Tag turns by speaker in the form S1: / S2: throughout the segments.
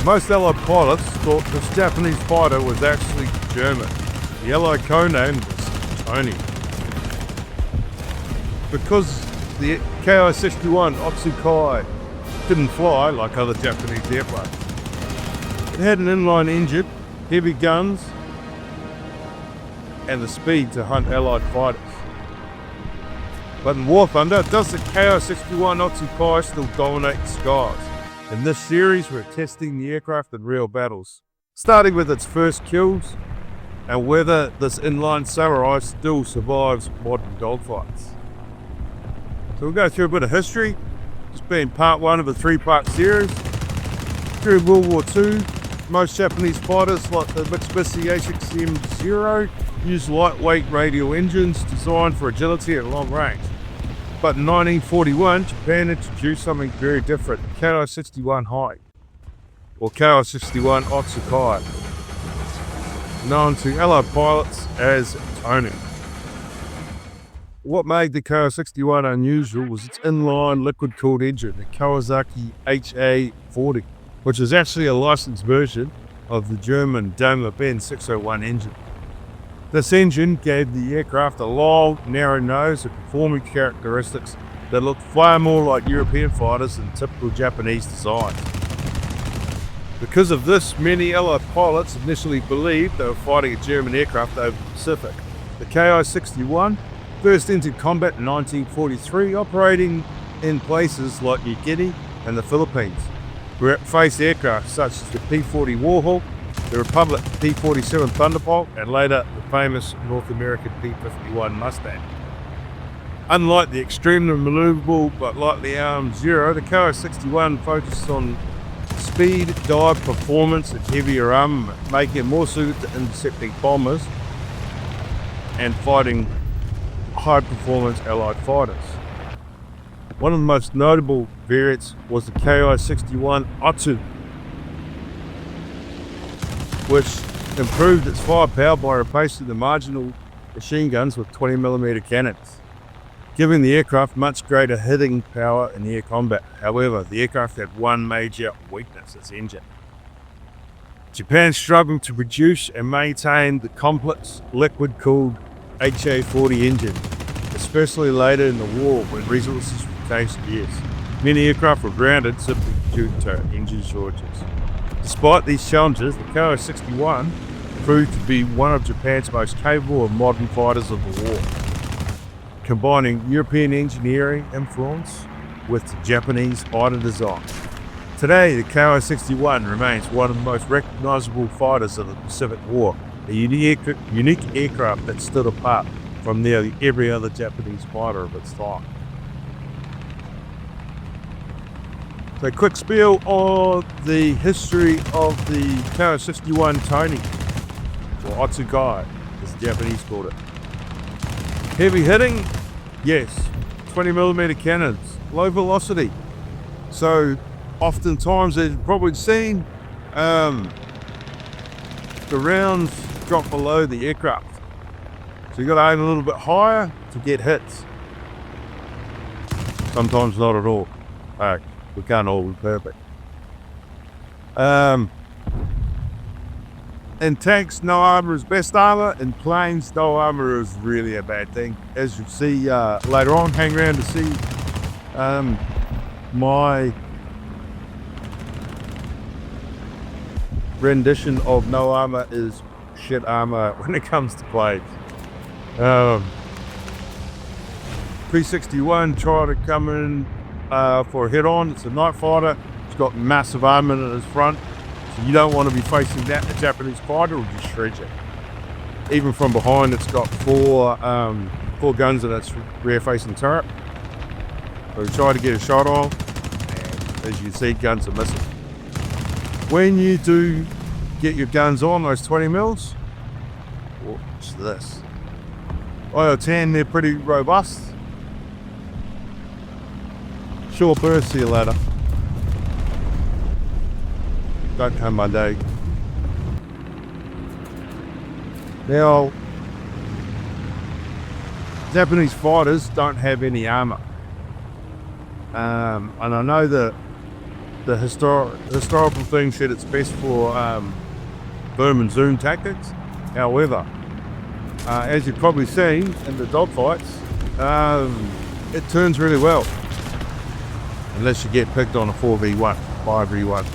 S1: Most Allied pilots thought this Japanese fighter was actually German. The Allied code name was Tony. Because the Ki-61 Otsu Kai didn't fly like other Japanese airplanes. It had an inline engine, heavy guns, and the speed to hunt Allied fighters. But in War Thunder, does the Ki-61 Otsu Kai still dominate the skies? In this series, we're testing the aircraft in real battles, starting with its first kills and whether this inline samurai still survives modern dogfights. So we'll go through a bit of history, this being part one of a three-part series. During World War II, most Japanese fighters like the Mitsubishi HXM-0 used lightweight radial engines designed for agility at long range. But in 1941, Japan introduced something very different, Ki-61 Hien, or Ki-61 Otsu Kai, known to Allied pilots as Tony. What made the Ki-61 unusual was its inline liquid-cooled engine, the Kawasaki HA40, which is actually a licensed version of the German Daimler-Benz 601 engine. This engine gave the aircraft a long, narrow nose and performance characteristics that looked far more like European fighters than typical Japanese designs. Because of this, many Allied pilots initially believed they were fighting a German aircraft over the Pacific. The Ki-61 first entered combat in 1943, operating in places like New Guinea and the Philippines, where it faced aircraft such as the P-40 Warhawk, the Republic P-47 Thunderbolt, and later the famous North American P-51 Mustang. Unlike the extremely maneuverable but lightly armed Zero, the Ki-61 focused on speed, dive, performance, and heavier armament, making it more suited to intercepting bombers and fighting high-performance Allied fighters. One of the most notable variants was the Ki-61 Otsu, which improved its firepower by replacing the marginal machine guns with 20mm cannons, giving the aircraft much greater hitting power in air combat. However, the aircraft had one major weakness, its engine. Japan struggled to produce and maintain the complex liquid-cooled HA40 engine, especially later in the war when resources became scarce. Many aircraft were grounded simply due to engine shortages. Despite these challenges, the Ki-61 proved to be one of Japan's most capable and modern fighters of the war, combining European engineering influence with the Japanese fighter design. Today, the Ki-61 remains one of the most recognizable fighters of the Pacific War, a unique aircraft that stood apart from nearly every other Japanese fighter of its time. So a quick spiel on the history of the Ki-61 Tony, or Otsu Kai, as the Japanese called it. Heavy hitting? Yes. 20mm cannons. Low velocity. So oftentimes, as you've probably seen, the rounds drop below the aircraft. So you've got to aim a little bit higher to get hits. Sometimes not at all. We can't all be perfect. In tanks, no armor is best armor. In planes, no armor is really a bad thing. As you'll see later on, hang around to see my rendition of no armor is shit armor when it comes to planes. P-61 tried to come in for a hit-on. It's a night fighter. It's got massive armament in its front, so you don't want to be facing that. The Japanese fighter will just shred you. Even from behind, it's got four guns in its rear-facing turret. So we try to get a shot on, and as you can see, guns are missing. When you do get your guns on, those 20mm, watch this. IO-10, they're pretty robust. Short burst, see you later. Don't come my day. Now, Japanese fighters don't have any armor. And I know that the historical thing said it's best for boom and zoom tactics. However, as you've probably seen in the dogfights, it turns really well. Unless you get picked on a 4v1, 5v1.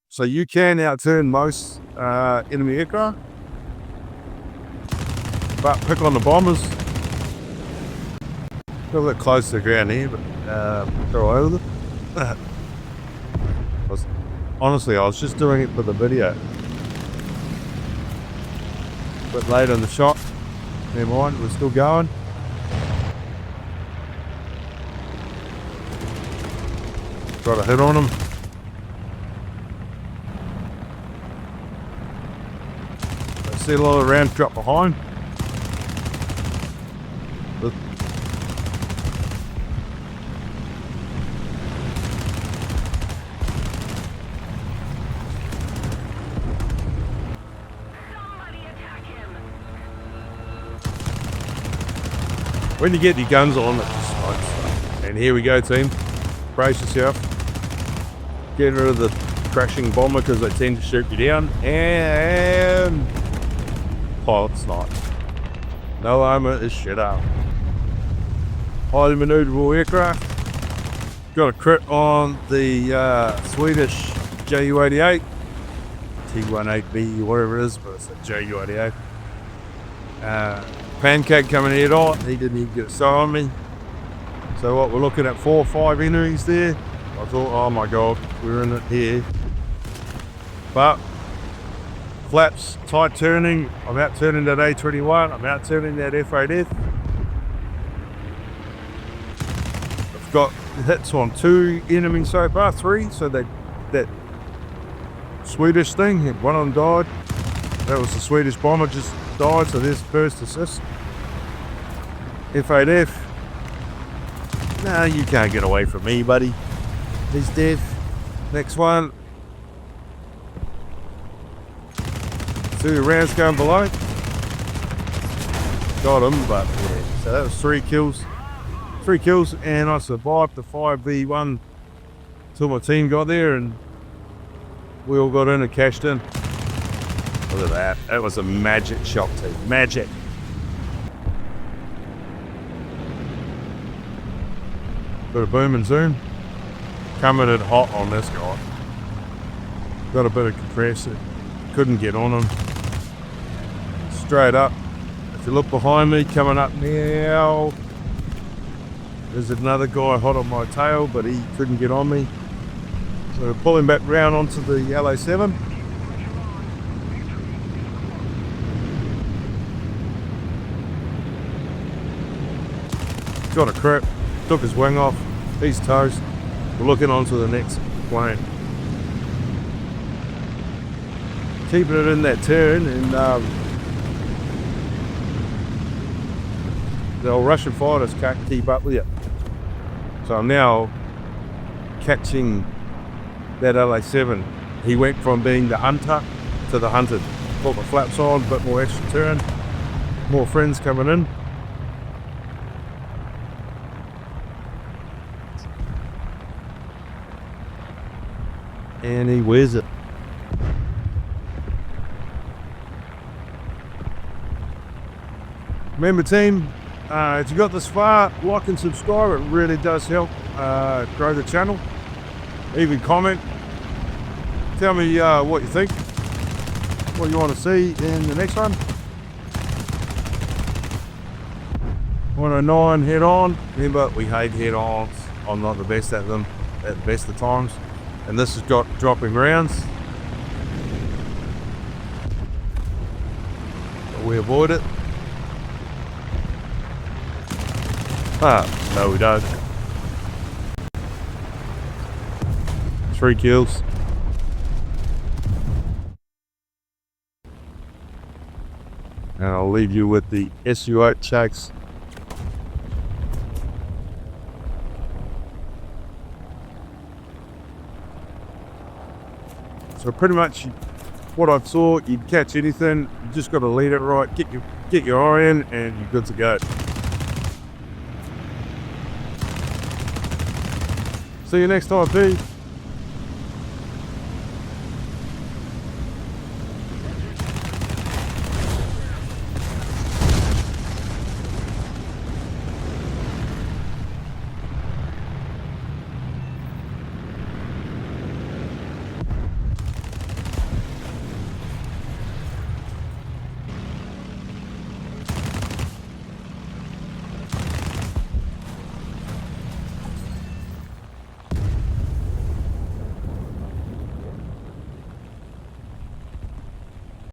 S1: So you can outturn most enemy aircraft, but pick on the bombers. A little bit close to the ground here, but go over them. Honestly, I was just doing it for the video. A bit late in the shot. Never mind, we're still going. Got a hit on him. I see a lot of rounds drop behind. When you get your guns on, it just smokes. And here we go, team. Brace yourself. Get rid of the crashing bomber because they tend to shoot you down. And pilot's night. No armor is shit up. Highly maneuverable aircraft. Got a crit on the Swedish Ju-88. T-18B, whatever it is, but it's a Ju-88. Pancake coming head on, he didn't even get a sight on me. So what, we're looking at 4 or 5 enemies there. I thought, oh my god, we're in it here. But flaps, tight turning, I'm out turning that A21, I'm out turning that F8F. I've got hits on 2 enemies so far, 3, so that Swedish thing, one of them died. That was the Swedish bomber just died, so there's the first assist. F8F. No, you can't get away from me, buddy. He's dead. Next one. 2 rounds going below. Got him, but yeah. So that was 3 kills. 3 kills, and I survived the 5v1 till my team got there, and we all got in and cashed in. Look at that. That was a magic shot, team. Magic. Bit of boom and zoom. Coming in hot on this guy. Got a bit of compressor. Couldn't get on him. Straight up. If you look behind me, coming up now. There's another guy hot on my tail, but he couldn't get on me. So we're pulling back round onto the LA7. Got a crap, took his wing off, he's toast. We're looking on to the next plane. Keeping it in that turn, and the old Russian fighters can't keep up with you. So I'm now catching that LA7. He went from being the hunter to the hunted. Put my flaps on, bit more extra turn, more friends coming in. And he wears it. Remember, team, if you got this far, like and subscribe. It really does help grow the channel. Even comment. Tell me what you think, what you want to see in the next one. 109 head on. Remember, we hate head ons. I'm not the best at them at the best of times. And this has got dropping rounds. But we avoid it. No we don't. 3 kills. And I'll leave you with the SU8 checks. So pretty much what I saw, you'd catch anything, you just got to lead it right, get your eye in, and you're good to go. See you next time, P.